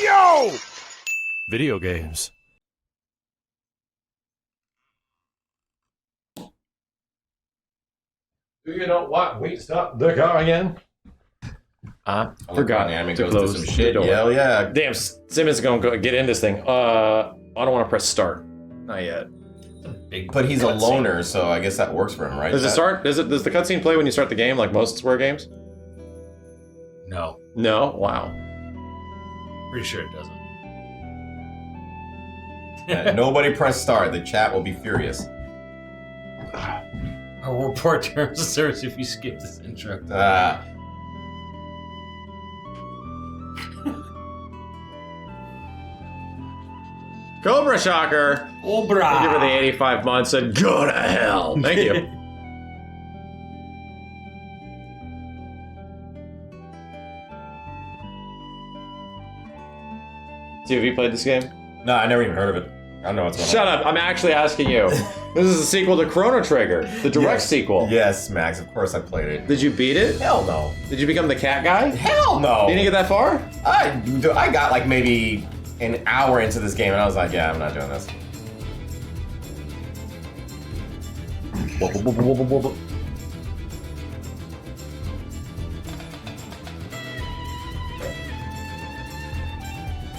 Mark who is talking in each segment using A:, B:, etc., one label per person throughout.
A: Yo! Video games.
B: Do you know what? We stopped the car again. Forgot to close some shit.
C: Hell yeah.
B: Damn, Simmons is gonna go get in this thing. I don't want to press start. Not yet.
C: But he's a loner, so I guess that works for him, right?
B: Does it start? Does the cutscene play when you start the game, like most Square games?
D: No.
B: No. Wow.
D: Pretty sure it doesn't.
C: Yeah, nobody press start. The chat will be furious.
D: I'll report terms of service if you skip this intro.
B: Cobra Shocker.
D: Cobra.
B: Thank you for the 85 months and go to hell. Thank you. See, have you played this game?
C: No, I never even heard of it. I don't know what's going
B: Shut up! I'm actually asking you. This is a sequel to Chrono Trigger, the direct sequel.
C: Yes, Max. Of course I played it.
B: Did you beat it?
C: Hell no.
B: Did you become the cat guy?
C: Hell no.
B: You didn't get that far?
C: I got like maybe an hour into this game and I was like, yeah, I'm not doing this.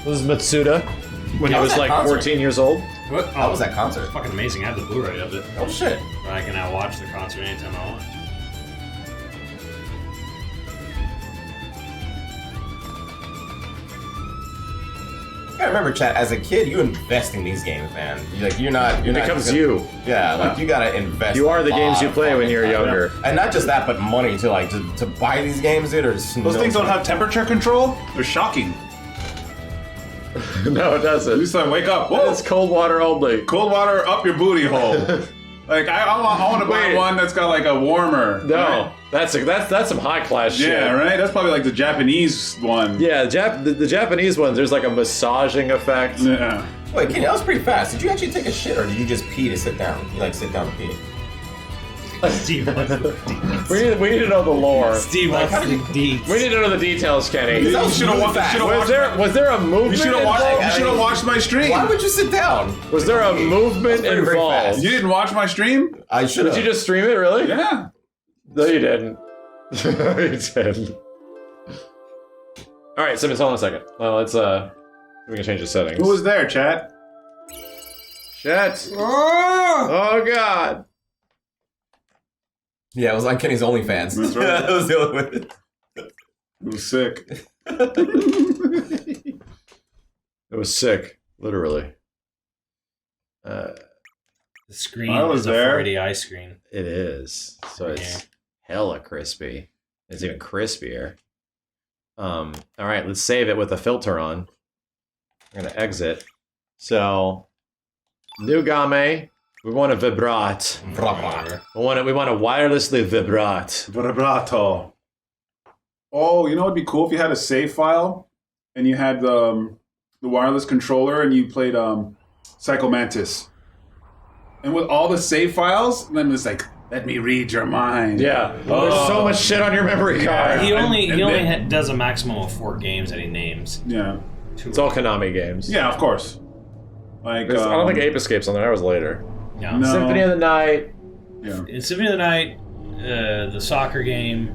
B: This is Matsuda when he
C: How was
B: was
C: that
B: like
C: concert?
B: 14 years old.
D: What?
C: How was that concert?
D: Fucking amazing. I have the Blu-ray of it.
C: Oh shit.
D: I can now watch the concert anytime I want.
C: I remember, chat. As a kid, you invest in these games, man. You're not.
B: It becomes you.
C: Yeah, like you gotta invest.
B: You are the
C: a
B: games you
C: lot
B: play
C: of
B: when you're
C: fucking time.
B: younger.
C: And not just that, but money to like to buy these games, dude. Those
E: Those things don't have temperature control? They're shocking.
B: No, it
E: At
B: doesn't.
E: least I wake up. Whoa!
B: It's cold water only.
E: Cold water up your booty hole. Like I want to buy
B: Wait.
E: one that's got like a warmer.
B: No,
E: right?
B: that's some high class shit.
E: Yeah, right. That's probably like the Japanese one.
B: Yeah, the Japanese ones. There's like a massaging effect.
E: Yeah.
C: Wait, Kenny, that was pretty fast. Did you actually take a shit, or did you just pee to sit down? You like sit down to pee?
D: Steve wants the deets.
B: We need to know the lore.
D: Steve wants
C: how did
D: the
C: you-
D: deets.
B: We need to know the details, Kenny.
C: That was really fast.
B: Was there a movement?
E: You should have watched.
B: involved?
E: You should have watched my stream.
C: Why would you sit down?
B: Was there a movement
C: That's very
B: involved?
C: fast.
E: You didn't watch my stream?
C: I should
B: Did
C: have.
B: you just stream it? Really?
E: Yeah.
B: No, you didn't. You didn't. All right, Simmons, hold on a second. Well, let's we can change the settings.
E: Who was there, chat?
B: Shit! Oh God!
C: Yeah, it was on Kenny's OnlyFans.
E: That's right.
C: That was the only way.
E: It was sick.
B: It was sick, literally.
D: The screen
E: I was
D: is a
E: there.
D: 480i screen.
B: It is. So it's hella crispy. It's even crispier. All right, let's save it with a filter on. We're gonna exit. So, new game. We want to vibrate. We want to wirelessly vibrate.
E: Vibrato. Oh, you know what'd be cool if you had a save file and you had the wireless controller and you played Psycho Mantis. And with all the save files, then it's like, let me read your mind.
B: Yeah. There's so much shit on your memory card.
D: He only
E: And then-
D: does a maximum of 4 games that he names.
E: Yeah.
B: It's all Konami games.
E: Yeah, of course. Like
B: I don't think Ape Escape's on there. That was later.
D: Yeah.
E: No.
B: Symphony of the Night.
E: Yeah.
D: In Symphony of the Night, the soccer game,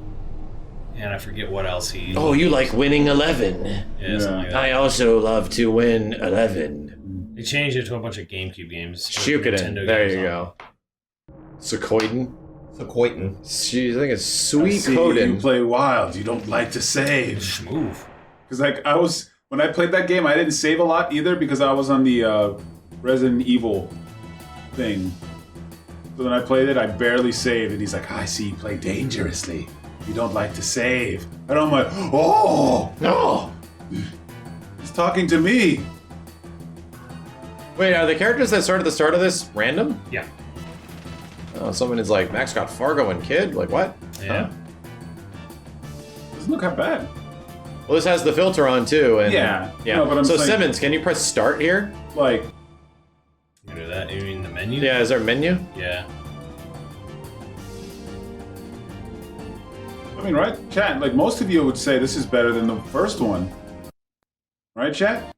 D: and I forget what else he.
B: Oh, you like winning 11.
D: Yeah, something like that.
B: I also love to win 11.
D: They changed it to a bunch of GameCube games.
B: Shukiden.
D: Nintendo
B: There
D: games
B: you
D: on
B: go. Suikoden.
C: Suikoden.
B: I think it's
E: See, you
B: Suikoden.
E: play wild. You don't like to
D: it.
E: save.
D: Just move.
E: Because like when I played that game, I didn't save a lot either because I was on the Resident Evil thing. So when I played it, I barely saved, and he's like, "I see you play dangerously. You don't like to save." And I'm like, "Oh
B: No!
E: he's talking to me."
B: Wait, are the characters that start at the start of this random?
D: Yeah.
B: Oh, someone is like, Max got Fargo and Kid? Like, what?
D: Yeah.
B: Huh?
E: Doesn't look that bad.
B: Well, this has the filter on, too. And
E: Yeah.
B: Yeah.
E: No, but I'm
B: so,
E: saying-
B: Simmons, can you press start here?
E: Like,
D: You do that? You mean the menu?
B: Yeah, is there a menu?
D: Yeah.
E: I mean, right? Chat. Like most of you would say, this is better than the first one. Right, chat?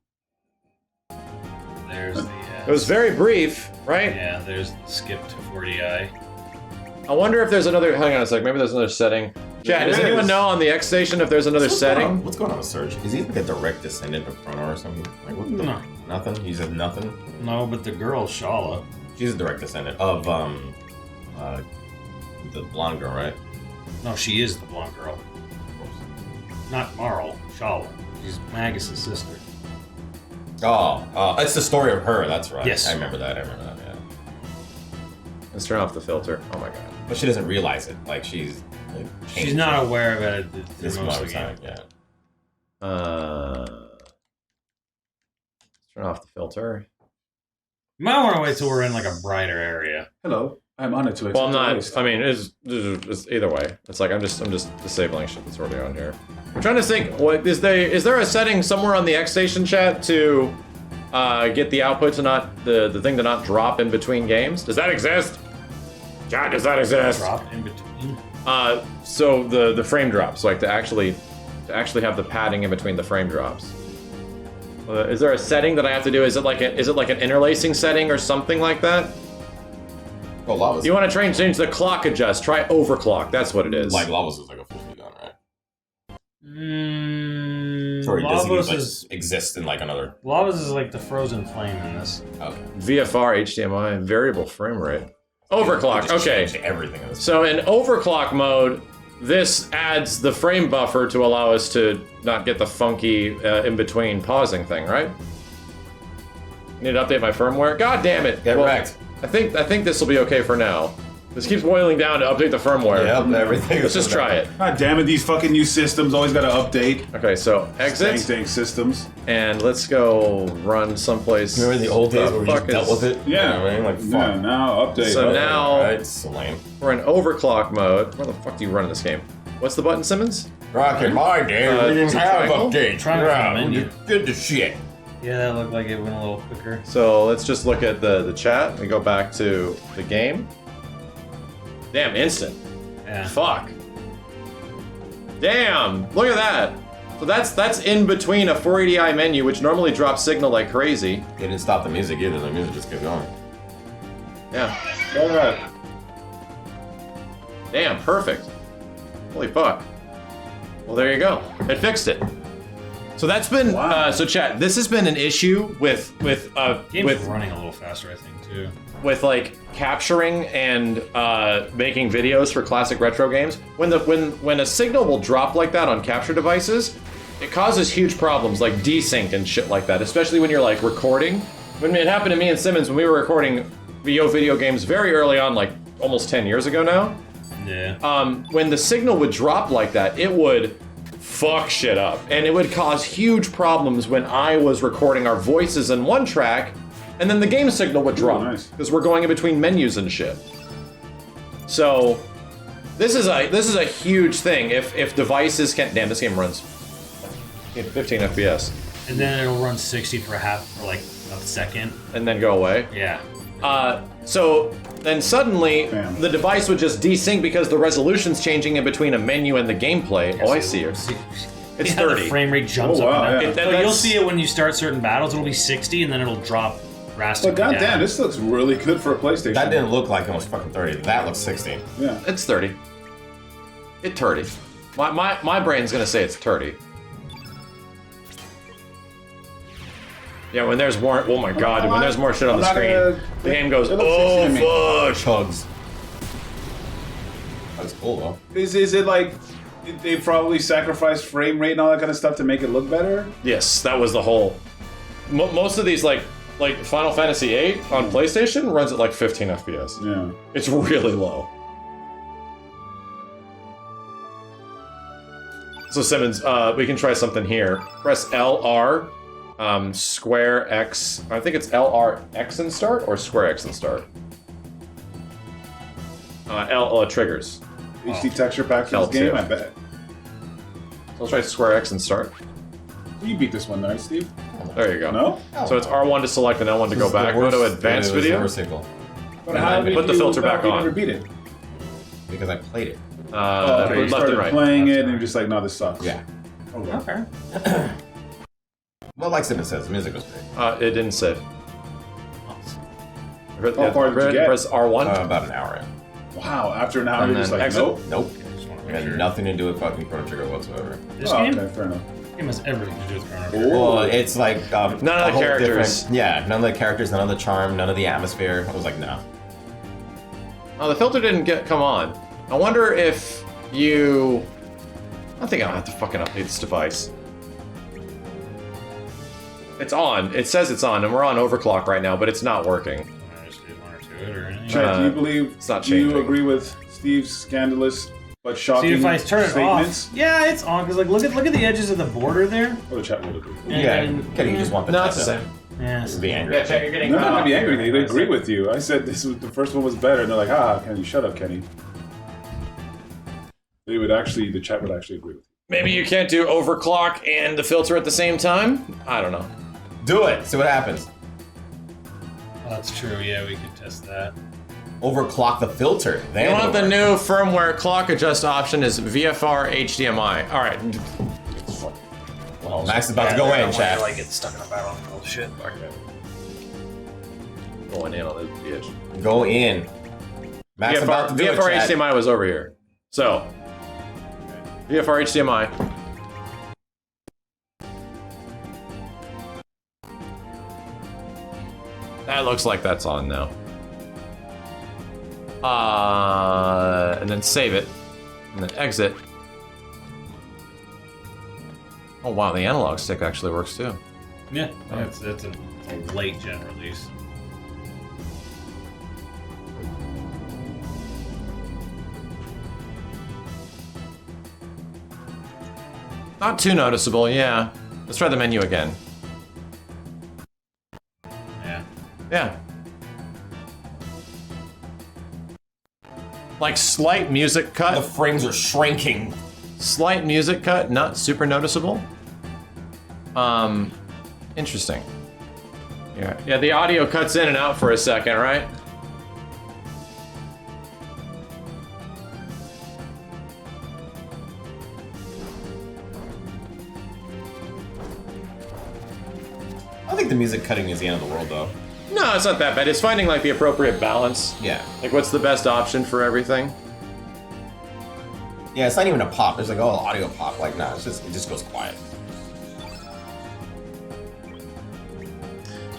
D: There's the.
B: It was very brief, right?
D: Yeah, there's the skip to 40i.
B: I wonder if there's another. Hang on a sec. Maybe there's another setting. Chat, does anyone know on the X station if there's another setting?
C: What's going on with Surge? Is he like a direct descendant of Chrono or something? Like what the?
D: No.
C: Nothing. He said nothing.
D: No, but the girl Shala.
C: She's a direct descendant of the blonde girl, right?
D: No, she is the blonde girl. Not Marl. Shala. She's Magus's sister.
C: Oh, it's the story of her. That's right.
D: Yes.
C: I remember that. Yeah.
B: Let's turn off the filter. Oh my god.
C: But she doesn't realize it. Like she's. Like,
D: She's not aware of it through
C: This
D: most
C: most
D: of the game.
C: time, yeah.
B: Let's turn off the filter.
D: You might want to wait till we're in like a brighter area.
E: Hello. I'm on it to
B: Well, I'm not.
E: waste.
B: I mean, it's either way. It's like I'm just disabling shit that's already on here. I'm trying to think. What is there a setting somewhere on the X station chat to get the output to not the thing to not drop in between games? Does that exist? Chat, does that exist?
D: Drop in between.
B: So the frame drops, like to actually have the padding in between the frame drops. Is there a setting that I have to do? Is it like an interlacing setting or something like that?
C: Well, Lava's
B: You want to try and change the clock adjust? Try overclock. That's what it is.
C: like Lava's is like officially done, right? Sorry,
D: Lavos
C: doesn't
D: is
C: exist in like another.
D: Lavos is like the frozen flame in this.
C: Okay.
B: VFR, HDMI, variable frame rate. Overclock.
C: Just
B: Okay.
C: changed everything in this.
B: So in overclock mode, this adds the frame buffer to allow us to not get the funky in between pausing thing, right? Need to update my firmware. God damn it!
C: Get wrecked.
B: I think this will be okay for now. This keeps boiling down to update the firmware.
C: Yep, everything.
B: Let's just try it.
E: God damn it, these fucking new systems always gotta update.
B: Okay, so exit,
E: Dang systems.
B: and let's go run someplace.
C: Remember the old days
B: The
C: where we just
B: fuck
C: dealt
B: is-
C: with it?
E: Yeah.
C: You know what I mean? Like,
E: Yeah,
C: fuck.
E: now update.
B: So now-
C: Right, it's lame.
B: We're in overclock mode. Where the fuck do you run in this game? What's the button, Simmons?
C: Rock in my day, we didn't have
B: triangle?
C: updates.
D: Triangle
C: Yeah, we
D: menu.
C: did the shit.
D: Yeah, that looked like it went a little quicker.
B: So let's just look at the chat. We go back to the game. Damn, instant.
D: Yeah.
B: Fuck. Damn, look at that. So that's in between a 480i menu, which normally drops signal like crazy.
C: They didn't stop the music either. The music just kept going.
B: Yeah.
E: Alright.
B: Damn, perfect. Holy fuck. Well, there you go. It fixed it. So that's been
E: Wow.
B: so chat. This has been an issue with
D: Game's running a little faster, I think, too.
B: with like capturing and making videos for classic retro games. When a signal will drop like that on capture devices, it causes huge problems like desync and shit like that. Especially when you're like recording. When it happened to me and Simmons when we were recording YoVideogames very early on, like almost 10 years ago now.
D: Yeah.
B: When the signal would drop like that, it would fuck shit up. And it would cause huge problems when I was recording our voices in one track, and then the game signal would drop.
E: nice.
B: Because we're going in between menus and shit. So this is a huge thing. If devices can't, damn, this game runs 15 FPS.
D: And then it'll run 60 for like a second.
B: And then go away.
D: Yeah.
B: So then suddenly
E: Damn.
B: the device would just desync because the resolution's changing in between a menu and the gameplay. Oh, I see it. It's
D: Yeah,
B: 30.
D: the frame rate jumps
E: Oh, wow,
D: up and down.
E: yeah.
D: But
B: That's-
D: you'll see it when you start certain battles. It'll be 60, and then it'll drop drastically
E: But
D: down.
E: goddamn, this looks really good for a PlayStation.
C: That didn't look like it was fucking 30. That looks 60.
E: Yeah.
B: It's 30. It's 30. My brain's gonna say it's 30. Yeah, when there's more, oh my god, when there's more shit on the
E: I'm not
B: screen,
E: gonna-
B: the game goes,
E: it looks
B: oh
E: 60 to me."
B: fuck.
C: Chugs. That's cool though.
E: Is it like they probably sacrificed frame rate and all that kind of stuff to make it look better?
B: Yes, that was the whole. Most of these, like Final Fantasy VIII on PlayStation, runs at like 15 FPS.
E: Yeah.
B: It's really low. So Simmons, we can try something here. Press LR, square X. I think it's LR X and start or square X and start. L triggers.
E: HD texture pack for this
B: L2.
E: game, I bet.
B: So let's try square X and start.
E: You beat this one, right, Steve?
B: There you go.
E: No?
B: So it's R1 to select and L1 to go back. Go to advanced video.
E: But how did
B: Put the
E: you-
B: filter back
E: you
B: on.
E: never beat it?
C: Because I played it.
E: Oh, okay, you
B: left
E: started
B: and right.
E: playing it and you're just like, no, this sucks.
C: Yeah.
E: Oh,
D: Okay.
C: Well, like Simon says, the music was great.
B: It didn't save.
E: How far did you get?
B: Press R1.
C: About an hour in.
E: Wow, after an hour,
B: And
E: you're just
B: then
E: like,
B: exit.
E: nope.
C: Nope.
D: I just want to
C: It
D: make
C: had
D: sure.
C: nothing to do with fucking Chrono Trigger whatsoever.
D: This
E: Oh,
D: game?
E: okay, fair enough.
D: Game has everything to do with Chrono Trigger.
E: Ooh.
C: Well, it's like
B: None of the
C: a whole
B: characters.
C: different- Yeah, none of the characters, none of the charm, none of the atmosphere. I was like, no.
B: Oh, the filter didn't come on. I wonder if you... I think I'll have to fucking update this device. It's on. It says it's on, and we're on overclock right now, but it's not working.
D: I just did one or two it or anything.
E: Chad, do you believe?
B: it's not
E: Do you
B: changing.
E: agree with Steve's scandalous but shocking
D: See, if I turn it
E: statements?
D: off, yeah, it's on. Cause like, look at the edges of the border there.
E: Oh, the chat would agree.
C: Kenny, you just want the
B: No, it's the
C: to
B: same.
D: Yes.
C: be angry.
B: Yeah, check, you're getting
E: They're not
B: cut
E: gonna be
B: off.
E: angry. They agree with you. I said this was the first one was better, and they're like, ah, Kenny, shut up, Kenny. They would actually, the chat would actually agree with you.
B: Maybe you can't do overclock and the filter at the same time? I don't know.
C: Do it. See what happens.
D: Oh, that's true. Yeah, we could test that.
C: Overclock the filter.
B: You
C: Then
B: want
C: it'll
B: the
C: work.
B: new firmware clock adjust option is VFR HDMI. All right.
C: Well, Max is about to go in, chat.
D: Like, get stuck in a battle and all shit.
B: Going in on this bitch.
C: Go in. Max is about to do
B: VFR
C: it, chat.
B: HDMI was over here. So, VFR HDMI. That looks like that's on now. And then save it, and then exit. Oh wow, the analog stick actually works too.
D: Yeah, it's a late gen release.
B: Not too noticeable, yeah. Let's try the menu again.
D: Yeah.
B: Yeah. Like slight music
C: The
B: cut.
C: frames are shrinking.
B: Slight music cut, not super noticeable. Interesting. Yeah, the audio cuts in and out for a second, right?
C: I think the music cutting is the end of the world, though.
B: No, it's not that bad. It's finding like the appropriate balance.
C: Yeah.
B: Like what's the best option for everything.
C: Yeah, it's not even a pop. It's like, oh, audio pop. Like, nah, it just goes quiet.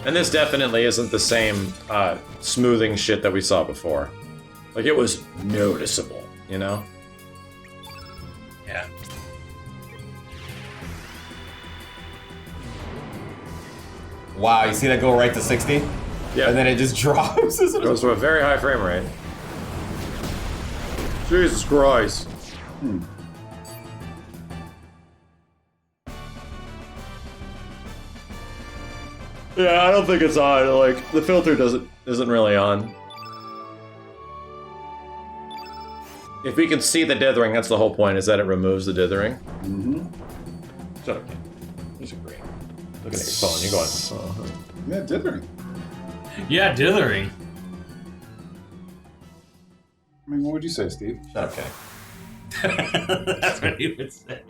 B: And this definitely isn't the same smoothing shit that we saw before. Like it was noticeable, you know?
D: Yeah.
C: Wow, you see that go right to 60?
B: Yeah.
C: And then it just drops.
B: It goes to a very high frame rate. Jesus Christ. Yeah, I don't think it's on. Like the filter isn't really on. If we can see the dithering, that's the whole point, is that it removes the dithering.
E: Mm-hmm.
B: Shut up, kid. Just agree. Looking at your phone, you're going,
E: Yeah, dithering.
D: Yeah, dithering.
E: I mean, what would you say, Steve?
C: Shut up, Kenny.
D: That's what he would say.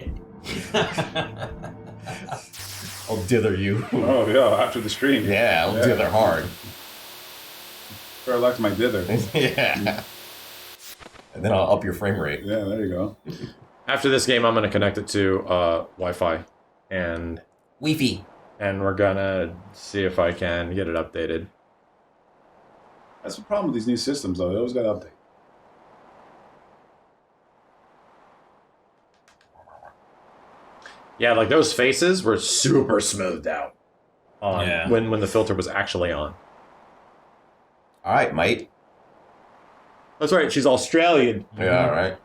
C: I'll dither you.
E: Oh, yeah, after the stream.
C: Yeah, I'll
E: Yeah.
C: dither hard.
E: Better luck to my dither.
C: Yeah. And then I'll up your frame rate.
E: Yeah, there you go.
B: After this game, I'm gonna connect it to Wi-Fi, and
C: Wi-Fi.
B: we're gonna see if I can get it updated.
E: That's the problem with these new systems, though. They always got to update.
B: Yeah, like those faces were super smoothed out on
D: Yeah.
B: when the filter was actually on.
C: All right, mate.
B: That's right, she's Australian.
C: Yeah, all right.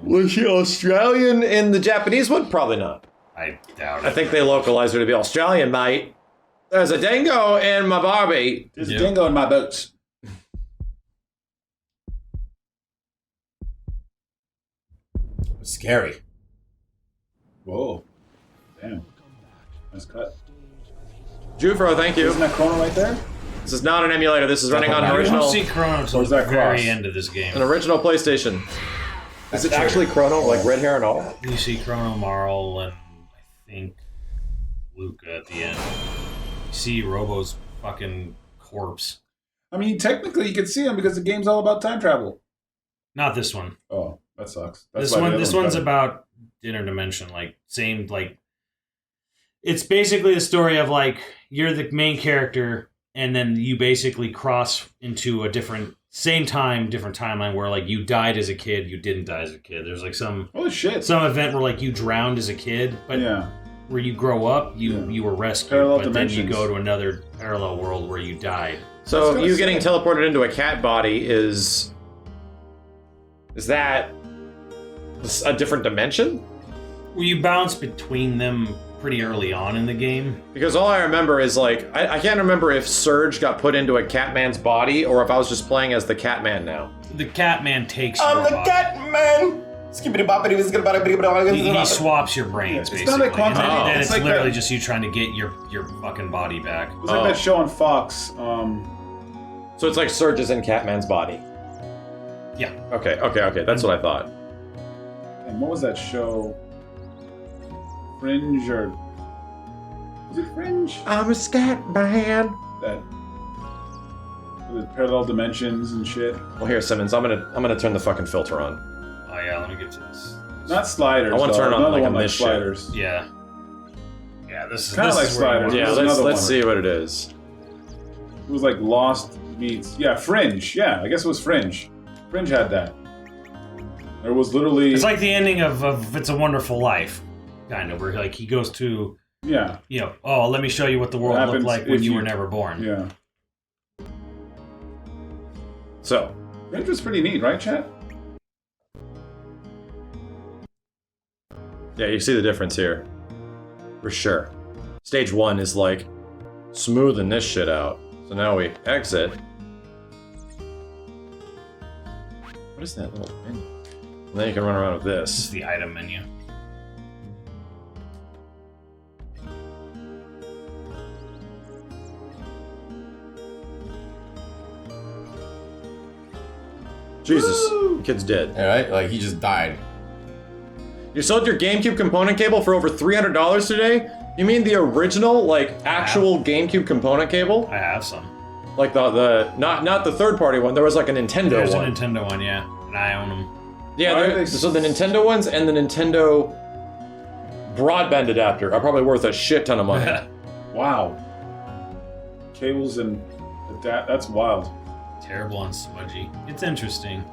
B: Was she Australian in the Japanese one? Probably not.
D: I doubt it.
B: I think they localized her to be Australian, mate. There's a dingo in my Barbie.
E: There's
D: Yeah.
E: a dingo in my boat.
C: Scary.
E: Whoa. Damn. Nice cut.
B: Jufro, thank you.
E: Isn't that Chrono right there?
B: This is not an emulator. This is running on an
C: Definitely
D: You don't
B: original,
D: see Chrono until
E: Where's
D: the
E: that
D: very
E: cross?
D: end of this game.
B: an original PlayStation. Is it actually Chrono, like red hair and all?
D: You see Chrono, Marl, and I think Luke at the end. You see Robo's fucking corpse.
E: I mean, technically, you can see him because the game's all about time travel.
D: Not this one.
E: Oh, that sucks. That's
D: This
E: why
D: one.
E: the
D: This
E: other
D: one's
E: better.
D: about interdimension. Like same. Like it's basically the story of like you're the main character, and then you basically cross into a different different timeline where like you died as a kid, you didn't die as a kid. There's like some
E: Holy shit.
D: event where like you drowned as a kid, but
E: Yeah.
D: where you grow up, you were rescued,
E: Parallel
D: but then you
E: dimensions.
D: go to another parallel world where you died.
B: So
E: kinda
B: you getting
E: sad.
B: teleported into a cat body is that a different dimension?
D: Well, you bounce between them pretty early on in the game.
B: Because all I remember is like I can't remember if Surge got put into a Catman's body or if I was just playing as the Catman now.
D: The Catman takes
C: I'm
D: your
C: the
D: body.
C: cat man. Skippity boppity, whiskity boppity, boppity,
D: He
C: boppity.
D: swaps your brains,
E: It's
D: basically.
E: not like Quantum.
D: And then
B: Oh.
D: it's
E: It's like
D: literally
E: that-
D: just you trying to get your fucking body back.
E: It was like
B: Oh.
E: that show on Fox.
B: So it's like Surge is in Catman's body.
D: Yeah.
B: Okay. That's what I thought.
E: And what was that show? Fringe or was it Fringe?
B: I'm a scat man.
E: That with parallel dimensions and shit.
B: Well, here, Simmons, I'm gonna turn the fucking filter on.
D: Oh yeah, let me get to this.
E: Not sliders.
B: I wanna
E: though.
B: turn it on,
E: Another
B: like,
E: one
B: on
E: like
B: this shit.
E: sliders.
D: Yeah. Yeah, this is
E: Kinda
D: this
E: like
D: is where you
E: Sliders.
D: want
B: Yeah,
D: it.
E: There's
B: let's
E: another one.
B: see what it is.
E: It was like Lost meets Fringe. Yeah, I guess it was Fringe. Fringe had that. There was literally
D: It's like the ending of It's a Wonderful Life, kind of, where like he goes to,
E: yeah,
D: oh, let me show you what the world
E: What
D: looked
E: happens
D: like when
E: if
D: you
E: you-
D: were never born.
E: yeah.
B: So,
E: Fringe was pretty neat, right, chat?
B: yeah, you see the difference here. For sure. Stage 1 is like smoothing this shit out. So now we exit. What is that little menu? And then you can run around with
D: This is
B: this.
D: the item menu.
B: Jesus, the kid's dead.
C: Yeah, right? Like he just died.
B: You sold your GameCube component cable for over $300 today? You mean the original, like, actual GameCube component cable?
D: I have some.
B: Like the not the third-party one, there was like a Nintendo
D: There's
B: one.
D: a Nintendo one, yeah, and I own them.
B: Yeah,
E: Why are
B: there-
E: they
B: so the Nintendo ones and the Nintendo broadband adapter are probably worth a shit ton of money.
E: Wow. Cables and that's wild.
D: Terrible and smudgy. It's interesting.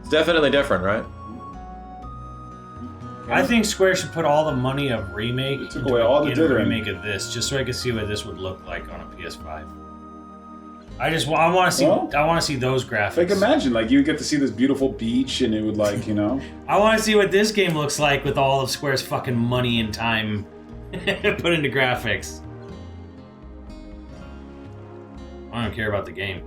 B: It's definitely different, right?
D: I think Square should put all the money of Remake
E: It took
D: into
E: away all the
D: a
E: dithering.
D: remake of this, just so I could see what this would look like on a PS5. I want to see.
E: Well,
D: I want to see those graphics.
E: Like imagine, like you would get to see this beautiful beach, and it would like
D: I want to see what this game looks like with all of Square's fucking money and time put into graphics. I don't care about the game.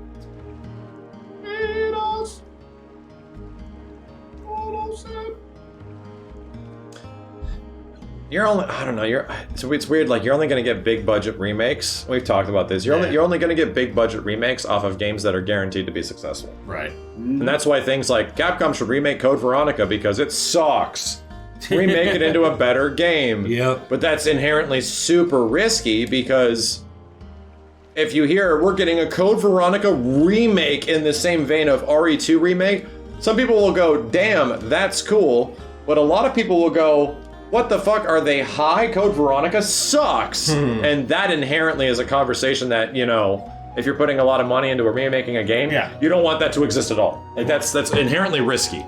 B: You're only I don't know, so it's weird, like you're only gonna get big budget remakes. We've talked about this. You're only gonna get big budget remakes off of games that are guaranteed to be successful.
D: Right.
B: And that's why things like Capcom should remake Code Veronica because it sucks. Remake it into a better game.
D: Yep.
B: But that's inherently super risky because if you hear we're getting a Code Veronica remake in the same vein of RE2 remake, some people will go, damn, that's cool. But a lot of people will go, what the fuck, are they high? Code Veronica sucks. And that inherently is a conversation that, if you're putting a lot of money into remaking a game,
D: Yeah.
B: you don't want that to exist at all. Like that's inherently risky.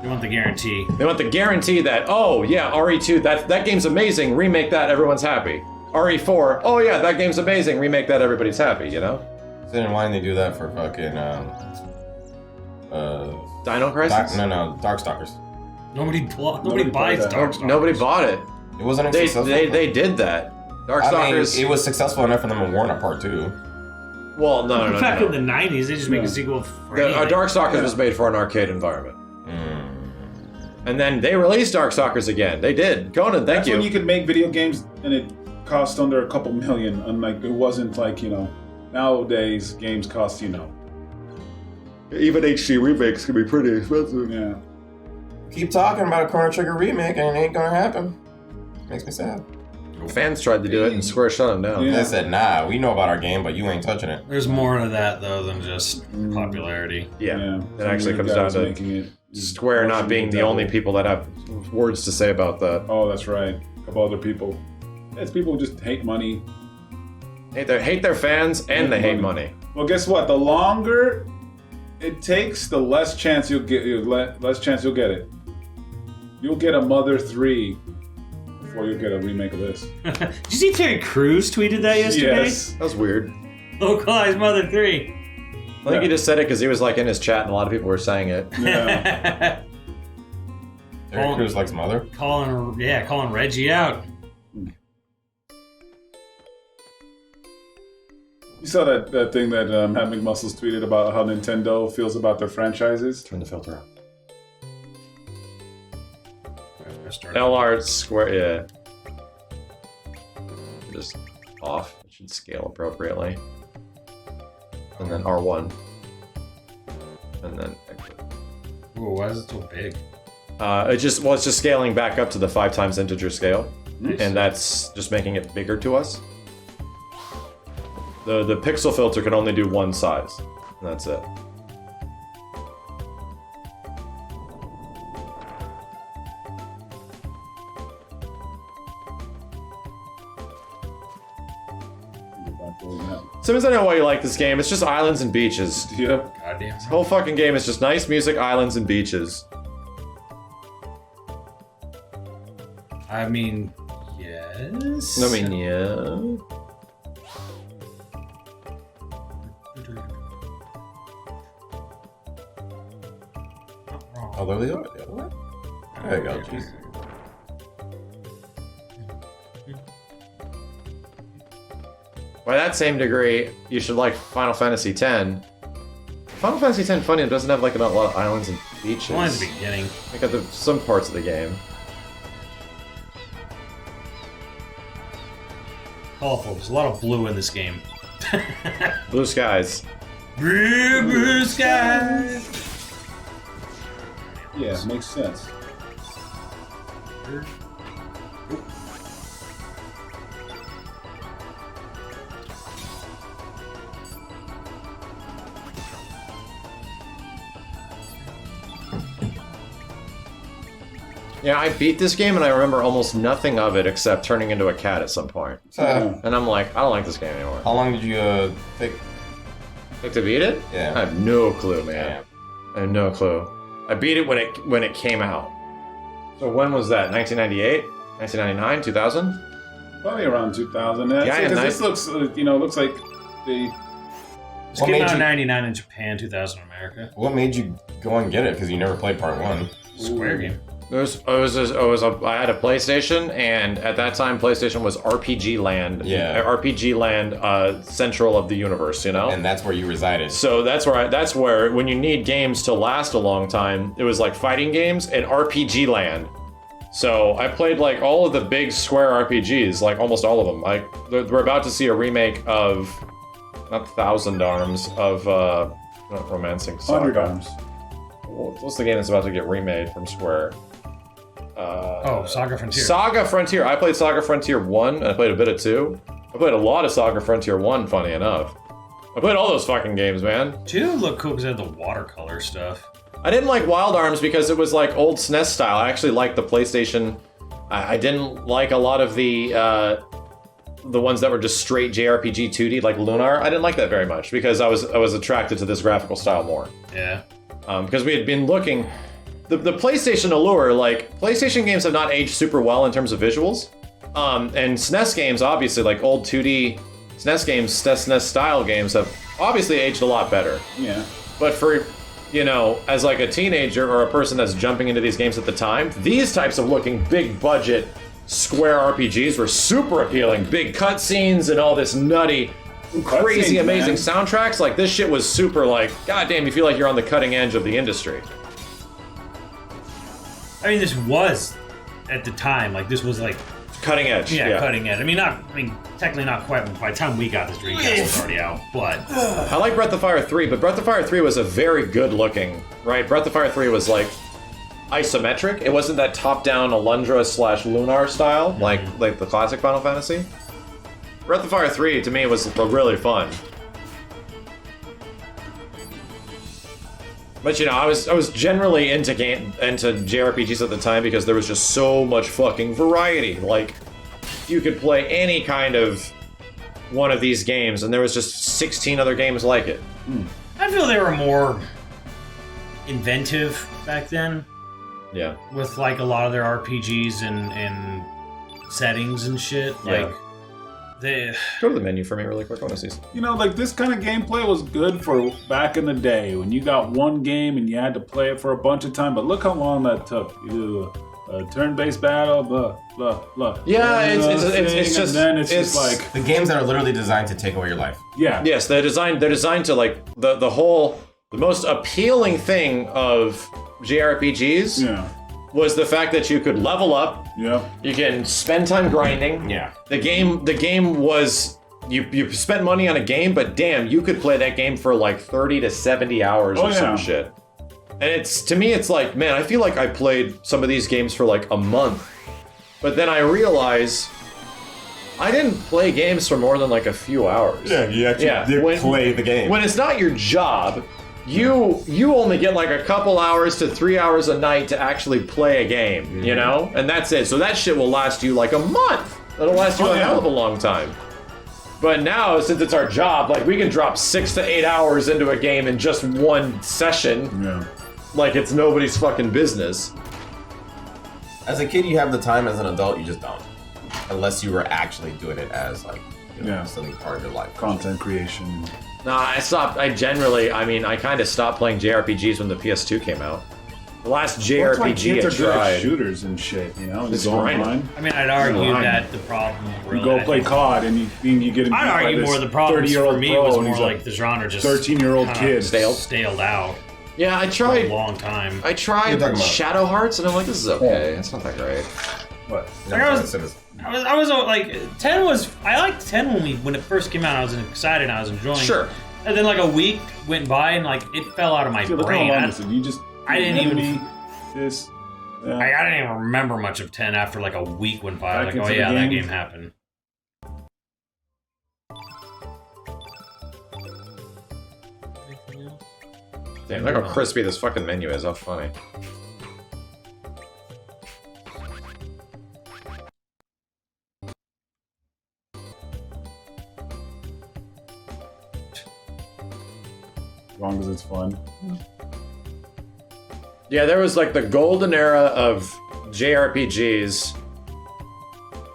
D: You want the guarantee.
B: They want the guarantee that, oh yeah, RE2, that game's amazing, remake that, everyone's happy. RE4, oh yeah, that game's amazing, remake that, everybody's happy,
C: So then why didn't they do that for fucking
B: Dino Crisis?
C: Darkstalkers?
D: Nobody
E: Nobody
D: buys
E: played that.
D: Dark Souls.
B: Nobody bought it.
C: It wasn't
B: They
C: successful.
B: did that.
C: I mean,
B: Darkstalkers.
C: it was successful enough for them to warrant a part 2.
B: Well, no.
D: Back in the 90s, they just make
E: Yeah.
D: a sequel for
B: Darkstalkers
E: Yeah.
B: was made for an arcade environment.
C: Mm.
B: And then they released Darkstalkers again. They did. Conan, thank
E: That's
B: you.
E: when you could make video games and it cost under a couple million. Unlike it wasn't like nowadays games cost
B: Even HD remakes can be pretty expensive.
E: yeah.
C: Keep talking about a Chrono Trigger remake and it ain't gonna happen. Makes me sad.
B: Fans tried to do it, and Square shut them down.
E: Yeah.
C: They said, nah, we know about our game, but you ain't touching it.
D: There's more to that though than just popularity.
B: Yeah. It
E: Some
B: actually
E: weird
B: comes
E: guy
B: down
E: was
B: to
E: making it.
B: Square not being the only people that have words to say about that.
E: Oh, that's right. A couple other people. It's people who just hate money.
B: Hate their fans, and they hate money.
E: Well, guess what? The longer it takes, the less chance you'll get. Less chance you'll get it. You'll get a Mother 3 before you get a remake of this.
D: Did you see Terry Crews tweeted that yesterday?
E: Yes.
B: That was weird.
D: Localized Mother 3.
B: I think he just said it because he was like in his chat, and a lot of people were saying it.
E: Yeah.
C: Terry Crews likes Mother.
D: calling Reggie out.
E: You saw that thing that Matt McMuscles tweeted about how Nintendo feels about their franchises?
B: Turn the filter on.
D: Restart.
B: LR Square, yeah. Just off. It should scale appropriately. And then R1. And then exit.
D: Ooh, why is it so big?
B: It's just scaling back up to the 5 times integer scale.
E: Nice.
B: And that's just making it bigger to us. The pixel filter can only do one size. And that's it. Simmons, I know why you like this game. It's just islands and beaches.
E: Yep.
D: Goddamn.
B: This whole fucking game is just nice music, islands, and beaches.
D: I mean, yes.
B: I mean, yeah.
C: Oh, there the other way. There you go, jeez.
B: By that same degree, you should like Final Fantasy X. Final Fantasy X funny, it doesn't have like a lot of islands and beaches.
D: Only in the beginning.
B: Like some parts of the game.
D: Colorful. There's a lot of blue in this game.
B: Blue skies.
D: Blue skies.
E: Yeah, makes sense.
B: Yeah, I beat this game and I remember almost nothing of it except turning into a cat at some point. And I'm like, I don't like this game anymore.
C: How long did you take?
B: Like to beat it?
C: Yeah.
B: I have no clue, man. I have no clue. I beat it when it came out. So when was that? 1998? 1999? 2000?
E: Probably around 2000.
B: Yeah,
E: Because
B: nice.
E: this looks, looks like the.
D: This
C: What
D: came
C: made
D: out in
C: you-
D: 99 in Japan, 2000 in America.
C: What made you go and get it? Because you never played part 1.
D: Square game.
B: I had a PlayStation, and at that time, PlayStation was RPG Land.
C: Yeah.
B: RPG Land, central of the universe, you know?
C: And that's where you resided.
B: So that's where when you need games to last a long time, it was like fighting games and RPG Land. So I played like all of the big Square RPGs, like almost all of them. We're about to see a remake of, not Thousand Arms, of not Romancing Saga.
E: 100 Arms.
B: What's the game that's about to get remade from Square?
D: Saga Frontier.
B: Saga Frontier. I played Saga Frontier 1, and I played a bit of 2. I played a lot of Saga Frontier 1, funny enough. I played all those fucking games, man.
D: 2 looked cool because it had the watercolor stuff.
B: I didn't like Wild Arms because it was like old SNES style. I actually liked the PlayStation. I didn't like a lot of the ones that were just straight JRPG 2D, like Lunar. I didn't like that very much because I was attracted to this graphical style more.
D: Yeah.
B: Because we had been looking... The PlayStation allure, like, PlayStation games have not aged super well in terms of visuals. And SNES games, obviously, like old 2D SNES games, SNES style games have obviously aged a lot better.
E: Yeah.
B: But for, as like a teenager or a person that's jumping into these games at the time, these types of looking big budget Square RPGs were super appealing. Big cutscenes and all this nutty, crazy,
E: Cutscenes,
B: amazing
E: man.
B: soundtracks. Like, this shit was super, like, goddamn, you feel like you're on the cutting edge of the industry.
D: I mean, this was, at the time, like, this was, like,
B: Cutting edge.
D: yeah, cutting edge. I mean, technically not quite. By the time we got this, Dreamcast was already out, but...
B: I like Breath of Fire 3, but Breath of Fire 3 was a very good looking, right? Breath of Fire 3 was like, isometric. It wasn't that top-down Alundra / Lunar style, like the classic Final Fantasy. Breath of Fire 3 to me was really fun. But you know, I was generally into JRPGs at the time because there was just so much fucking variety. Like, you could play any kind of one of these games, and there was just 16 other games like it.
D: I feel they were more inventive back then.
B: Yeah.
D: With like a lot of their RPGs and settings and shit.
B: Yeah.
D: Like they
B: Go to the menu for me really quick. I want to see.
E: You know, like this kind of gameplay was good for back in the day when you got one game and you had to play it for a bunch of time. But look how long that took. You do a turn-based battle, blah blah blah.
B: Yeah, it's just
E: and then it's just like
C: The games that are literally designed to take away your life.
E: yeah.
B: yes, they're designed to like the most appealing thing of JRPGs
E: Yeah.
B: was the fact that you could level up.
E: Yeah.
B: You can spend time grinding.
C: Yeah.
B: The game was you spent money on a game, but damn, you could play that game for like 30 to 70 hours or some shit. And to me it's like, man, I feel like I played some of these games for like a month. But then I realize I didn't play games for more than like a few hours.
C: Yeah, you actually did play the game.
B: When it's not your job, you only get like a couple hours to 3 hours a night to actually play a game, you know? And that's it. So that shit will last you like a month. That'll last you a hell of a long time. But now, since it's our job, like we can drop 6 to 8 hours into a game in just one session.
E: Yeah.
B: Like it's nobody's fucking business.
C: As a kid, you have the time. As an adult, you just don't. Unless you were actually doing it as like something part of your life.
E: Content creation.
B: Nah, I kind of stopped playing JRPGs when the PS2 came out. The last
E: That's why
B: JRPG
E: kids
B: I
E: are good at
B: tried.
E: shooters and shit, you know?
B: It's
E: You go
B: grinding.
E: online,
D: I mean, I'd argue
E: Fine.
D: that the problem really...
E: you go play COD and you get
D: I'd argue more the problem for me was more like the genre just
E: 13-year-old
D: kinda
E: kid.
D: staled out
B: Yeah, I
D: for a
B: tried.
D: long time.
B: I tried
C: You're talking about-
B: Shadow Hearts, and I'm like, this is okay. It's not that great.
E: What?
C: No,
D: Like, I
C: it's- it's-
D: I was like 10 was I liked 10 when it first came out. I was excited. I was enjoying.
B: Sure.
D: And then like a week went by and like it fell out of my
E: Dude, look how
D: brain.
E: long this is. You just
D: I didn't even-
E: enemy, this. That.
D: I didn't even remember much of 10 after like a week went by.
E: Back
D: Like, oh
E: into the
D: yeah, that
E: game.
D: game happened.
B: Damn, look how crispy this fucking menu is. How funny.
E: As long as it's fun.
B: Yeah, there was like the golden era of JRPGs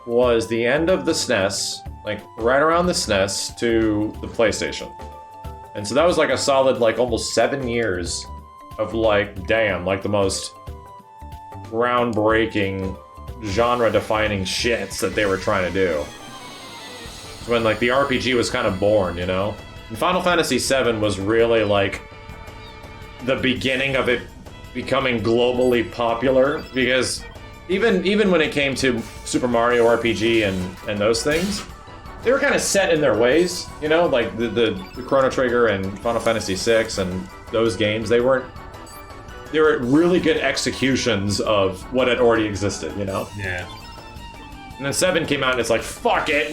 B: was the end of the SNES, like right around the SNES to the PlayStation. And so that was like a solid like almost 7 years of like, damn, like the most groundbreaking genre-defining shits that they were trying to do. It's when like the RPG was kind of born, you know? And Final Fantasy VII was really like the beginning of it becoming globally popular, because even when it came to Super Mario RPG and those things, they were kind of set in their ways, you know, like the Chrono Trigger and Final Fantasy VI and those games, they were really good executions of what had already existed, you know?
D: Yeah.
B: And then 7 came out and it's like, fuck it,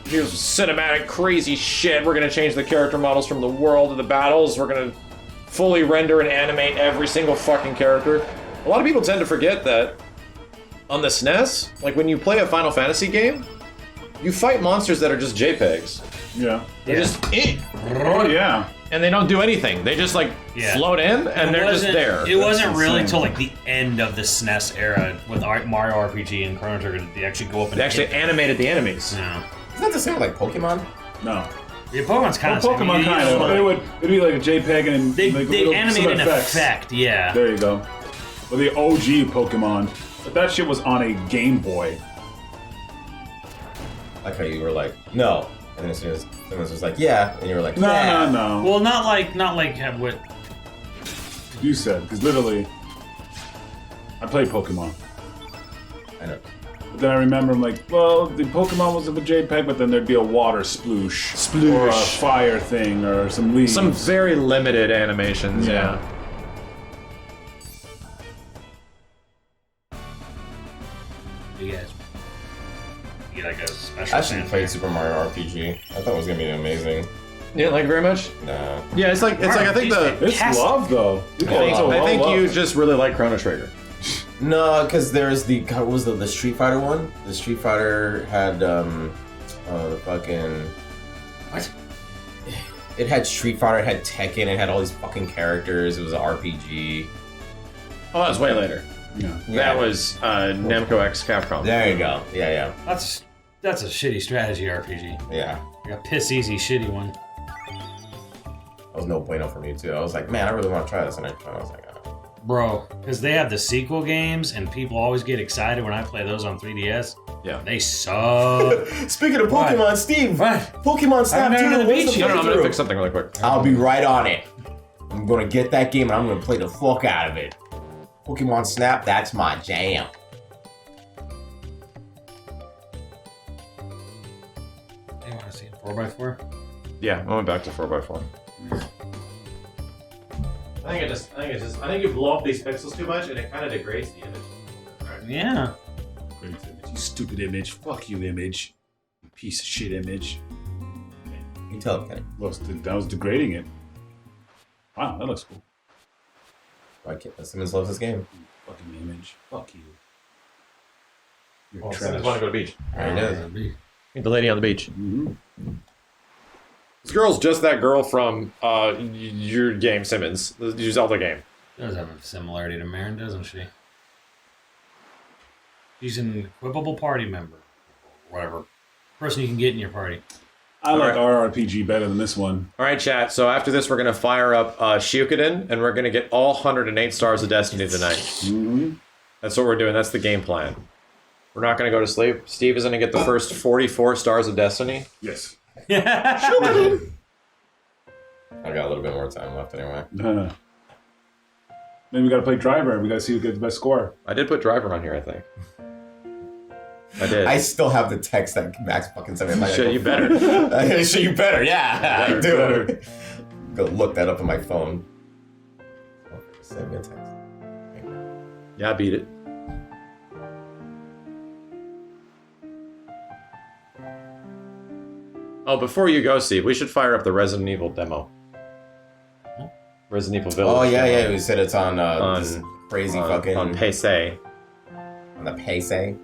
B: here's cinematic crazy shit, we're gonna change the character models from the world to the battles, we're gonna fully render and animate every single fucking character. A lot of people tend to forget that on the SNES, like when you play a Final Fantasy game, you fight monsters that are just JPEGs.
E: Yeah.
B: They're just
E: Oh yeah.
B: and they don't do anything. They just like float in and they're just there.
D: It wasn't really
E: insane.
D: until like the end of the SNES era with Mario RPG and Chrono Trigger that they actually go up and
B: They actually
D: hit.
B: animated the enemies.
D: Yeah.
C: Isn't that the same with like Pokemon?
E: No.
D: Yeah, Pokemon's kind
E: Well,
D: of
E: Pokemon kind of. It'd be like a JPEG and
D: They
E: like little-
D: animate
E: some
D: an
E: effects.
D: effect, yeah.
E: There you go. But the OG Pokemon, but that shit was on a Game Boy.
C: Like how you were like, no. And then as soon as someone was like, yeah. And you were like,
E: No,
C: yeah.
E: no.
D: Well, not like what.
E: You said, because literally, I played Pokemon.
C: I know.
E: But then I remember, I'm like, well, the Pokemon was of a JPEG, but then there'd be a water sploosh. Or a fire thing, or some leaves.
B: Some very limited animations, yeah.
C: I actually played Super Mario RPG. I thought it was gonna be amazing.
B: You didn't like it very much?
C: Nah.
B: Yeah, it's like I think
E: It's love though.
B: I think you just really like Chrono Trigger.
C: No, because there's what was the Street Fighter one? The Street Fighter had the fucking
D: What?
C: It had Street Fighter, it had Tekken, it had all these fucking characters. It was an RPG.
B: Oh, that was way later.
E: Yeah.
B: That was Namco X Capcom.
C: There you go. Yeah.
D: That's a shitty strategy RPG.
C: Yeah.
D: Like a piss easy shitty one.
C: That was no bueno for me too. I was like, man, I really want to try this, and I was like,
D: Bro, because they have the sequel games, and people always get excited when I play those on 3DS.
B: Yeah.
D: They suck.
C: Speaking of Pokemon,
D: What?
C: Steve,
D: What?
C: Pokemon Snap
D: I'm
C: 2,
D: gonna
C: where's
D: beat
C: the
D: you.
B: No, I'm gonna
C: playthrough?
B: fix something really quick.
C: I'll be right on it. I'm gonna get that game and I'm gonna play the fuck out of it. Pokemon Snap, that's my jam.
D: You want to see a 4x4?
B: Yeah, I went back to 4x4. I think you blow up these pixels too much and it kind of degrades the image.
D: Yeah.
E: Great image. You stupid image. Fuck you, image. You piece of shit image.
C: You tell him, Kenny.
E: That was degrading it. Wow, that looks cool.
C: Simmons loves this game.
E: Fucking image. Fuck you. You're
B: Well,
E: trash.
B: Simmons want to go to the beach.
C: There it is.
B: Meet the lady on the beach.
E: Mm-hmm.
B: This girl's just that girl from your game, Simmons. Your Zelda game.
D: Does have a similarity to Marin, doesn't she? She's an equipable party member. Whatever. Person you can get in your party.
E: I like
B: Alright.
E: our RPG better than this one.
B: All right, chat. So after this, we're going to fire up Shiokuden, and we're going to get all 108 stars of Destiny tonight.
E: Mm-hmm.
B: That's what we're doing. That's the game plan. We're not going to go to sleep. Steve is going to get the first 44 stars of Destiny.
E: Yes.
C: I got a little bit more time left anyway.
E: Then we gotta play driver. We gotta see who gets the best score.
B: I did put Driver on here, I think. I did.
C: I still have the text that Max fucking sent me.
B: Shit, you better.
C: Shit, you better. Yeah, I do.
E: Better.
C: Go look that up on my phone. Send me a text.
B: Yeah, I beat it. Oh, before you go, Steve, we should fire up the Resident Evil demo. Resident Evil Village.
C: Oh yeah,
B: demo.
C: yeah. We said it's on this crazy fucking
B: on PC.
C: on the PC.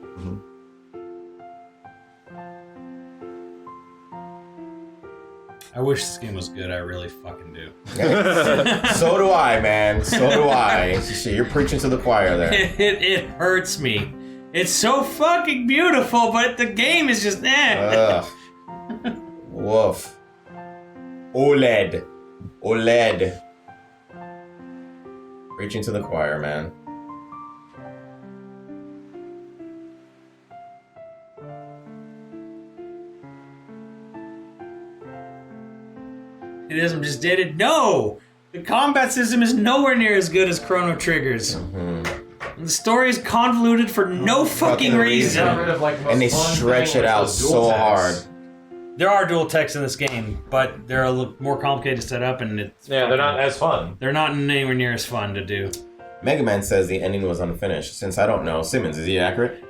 D: I wish this game was good. I really fucking do.
C: So do I, man. So do I. Shit, you're preaching to the choir there.
D: It hurts me. It's so fucking beautiful, but the game is just
C: Ugh. Woof. OLED. OLED. Preaching to the choir, man.
D: It isn't just dated. No! The combat system is nowhere near as good as Chrono Trigger's. The story is convoluted for no fucking reason.
C: And they stretch it out so hard.
D: There are dual techs in this game, but they're a little more complicated to set up, and it's
B: Yeah, they're not as fun.
D: they're not anywhere near as fun to do.
C: Mega Man says the ending was unfinished. Since I don't know, Simmons, is he accurate?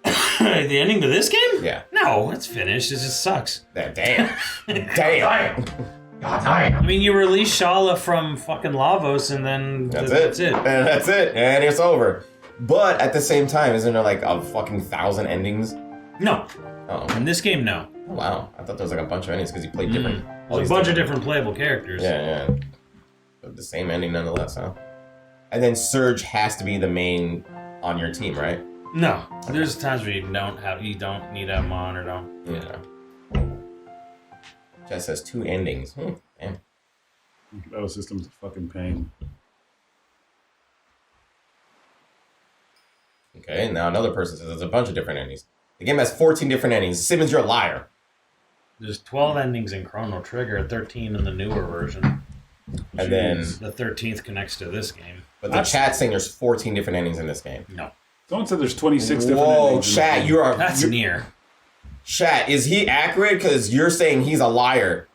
D: The ending to this game?
C: Yeah.
D: No, it's finished. It just sucks.
C: Damn. Damn.
D: I mean, you release Shala from fucking Lavos, and then
C: That's it. And that's it. And it's over. But at the same time, isn't there like a fucking 1,000 endings?
D: No.
C: Oh.
D: In this game, no.
C: Oh, wow. I thought there was like a bunch of endings because you played different. all
D: There's
C: these
D: a bunch of different playable characters.
C: Yeah. But the same ending nonetheless, huh? And then Surge has to be the main on your team, right?
D: No. There's times where you don't need to have them on or don't.
C: Yeah. Just says 2 endings. Damn.
E: Battle system's a fucking pain.
C: Okay, now another person says there's a bunch of different endings. The game has 14 different endings. Simmons, you're a liar.
D: There's 12 endings in Chrono Trigger, 13 in the newer version.
C: And then,
D: The 13th connects to this game.
C: but the chat's saying there's 14 different endings in this game.
D: No.
E: Someone said there's 26 different
C: Whoa,
E: endings. in
C: chat,
E: the
C: you are...
D: That's near.
C: Chat, is he accurate? Because you're saying he's a liar.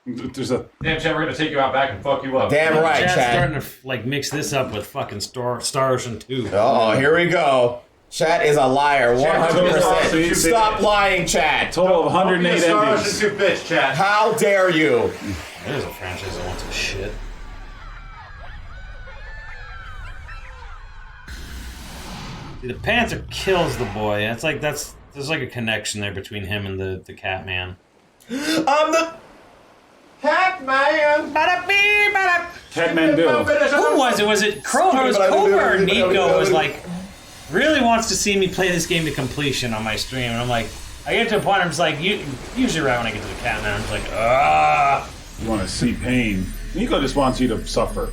E: game. There's a
B: Damn, chat, we're going to take you out back and fuck you up.
C: Damn right,
D: Chat's
C: chat.
D: starting to mix this up with fucking Star Ocean 2.
C: Oh, here we go. Chat is a liar, 100%.
E: Chat,
C: Stop lying, chat.
E: Total of 108 endings.
F: bitch, chat.
C: How dare you?
D: There's a franchise that wants some shit. See, the Panther kills the boy. It's like there's like a connection there between him and the cat man.
C: I'm the cat man.
E: Catman do.
D: Who was it? Was it Chrono? It was Cobra or Nico was like, really wants to see me play this game to completion on my stream. And I'm like, I get to a point, I'm just like, usually right when I get to the cat man, I'm just like, ah.
E: You want to see pain. Nico just wants you to suffer.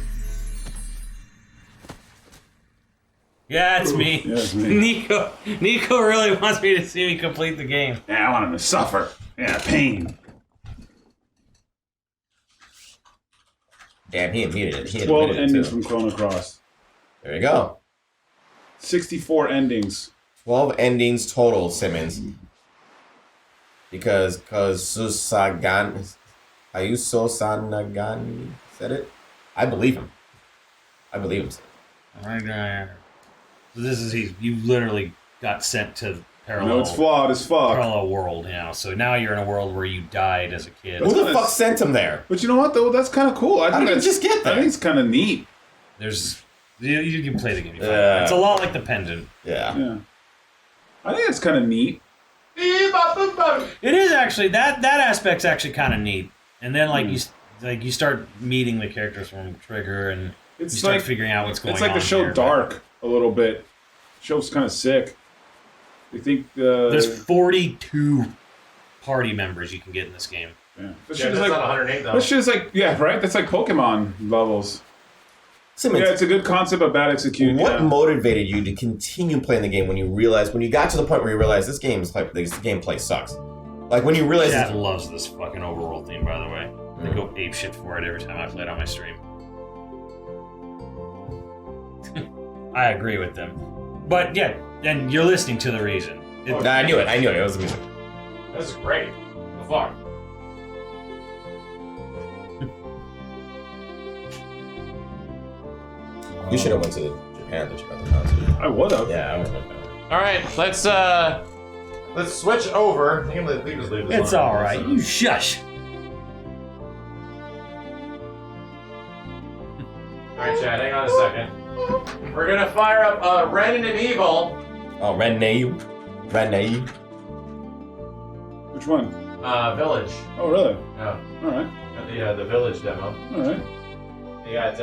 D: Yeah, it's me.
E: Yeah, it's me.
D: Nico really wants me to see me complete the game.
E: Yeah, I want him to suffer. Yeah, pain.
C: Damn, he admitted it. He
E: 12
C: admitted it
E: endings
C: too.
E: from Chrono Cross.
C: There you go.
E: 64 endings.
C: 12 endings total, Simmons. Because Susagan... Ayuso Sanagani said it? I believe him.
D: So this is you literally got sent to parallel.
E: No, it's flawed as fuck.
D: Parallel world, So now you're in a world where you died as a kid.
C: Who the fuck sent him there?
E: But you know what, though? That's kind of cool.
C: How did he just get there?
E: I think it's kind of neat.
D: You can play the game.
C: Yeah.
D: It's a lot like the Pendant.
C: Yeah.
E: I think it's kind of neat.
D: It is actually that aspect's actually kind of neat. And then you start meeting the characters from Trigger, and you start figuring out what's going on.
E: It's like the show Dark a little bit. The show's kind of sick. You think
D: there's 42 party members you can get in this game.
E: Yeah,
F: That's not 108 though.
E: That shit is like right. That's like Pokemon levels.
C: Simmons,
E: Yeah, it's a good concept, but bad execution.
C: what motivated you to continue playing the game when you got to the point where you realized this gameplay sucks? Like when you realize
D: Chat loves this fucking overworld theme, by the way. They go apeshit for it every time I play it on my stream. I agree with them. But yeah, and you're listening to the reason.
C: I knew it. It was the music.
F: This is great. The fuck?
C: You should have went to Japan to check out the concert.
E: I would have.
C: Yeah, I would have.
F: All right, let's switch over. I think I'm gonna leave this
D: It's
F: on.
D: alright, you shush.
F: All right, Chad, hang on a second. We're gonna fire up Ren and Evil.
C: Oh, Renee.
E: Which one?
F: Village.
E: Oh, really?
F: Yeah.
E: All right.
F: Got the Village demo.
E: All right.
F: You got